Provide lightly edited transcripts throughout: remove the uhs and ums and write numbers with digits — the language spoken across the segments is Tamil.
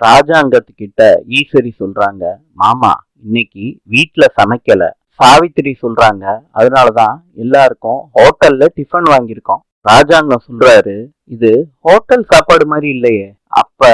ராஜாங்கத்துக்கிட்ட ஈஸ்வரி சொல்றாங்க, மாமா இன்னைக்கு வீட்ல சமைக்கல. சாவித்திரி சொல்றாங்க, அதனாலதான் எல்லாருக்கும் ஹோட்டல்ல டிஃபன் வாங்கியிருக்கோம். ராஜாங்கம் சொல்றாரு, இது ஹோட்டல் சாப்பாடு மாதிரி இல்லையே. அப்ப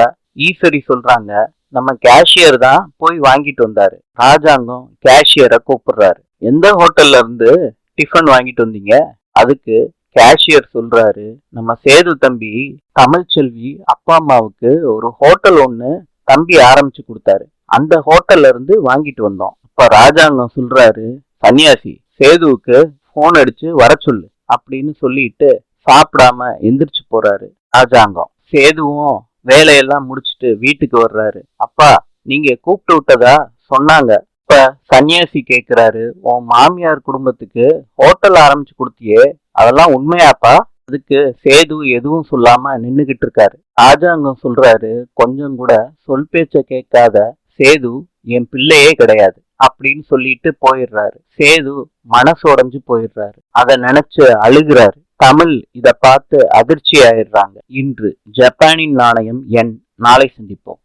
ஈஸ்வரி சொல்றாங்க, நம்ம கேஷியர் தான் போய் வாங்கிட்டு வந்தாரு. ராஜாங்கம் கேஷியரை கூப்பிடுறாரு. எந்த ஹோட்டல்ல இருந்து டிஃபன் வாங்கிட்டு வந்தீங்க? அதுக்கு கேஷியர் சொல்றாரு, நம்ம சேது தம்பி தமிழ்ச்செல்வி அப்பா அம்மாவுக்கு ஒரு ஹோட்டல் ஒண்ணு தம்பி ஆரம்பிச்சு கொடுத்தாரு. அந்த ஹோட்டல்ல இருந்து வாங்கிட்டு வந்தோம். இப்ப ராஜாங்கம் சொல்றாரு, சன்னியாசி சேதுவுக்கு போன் அடிச்சு வர சொல்லு அப்படின்னு சொல்லிட்டு சாப்பிடாம எந்திரிச்சு போறாரு ராஜாங்கம். சேதுவும் வேலையெல்லாம் முடிச்சுட்டு வீட்டுக்கு வர்றாரு. அப்பா நீங்க கூப்பிட்டு விட்டதா சொன்னாங்க. இப்ப சன்னியாசி கேக்குறாரு, உன் மாமியார் குடும்பத்துக்கு ஹோட்டல் ஆரம்பிச்சு கொடுத்தியே, அதெல்லாம் உண்மையாப்பா? அதுக்கு சேது எதுவும் சொல்லாம நின்னுகிட்டு இருக்காரு. ராஜாங்கம் சொல்றாரு, கொஞ்சம் கூட சொல் பேச்ச கேட்காத சேது என் பிள்ளையே கிடையாது அப்படின்னு சொல்லிட்டு போயிடுறாரு. சேது மனசு உடைஞ்சு போயிடுறாரு. அத நினைச்சு அழுகிறாரு. தமிழ் இத பார்த்து அதிர்ச்சி ஆயிடுறாங்க. இன்று ஜப்பானின் நாணயம் எண். நாளை சந்திப்போம்.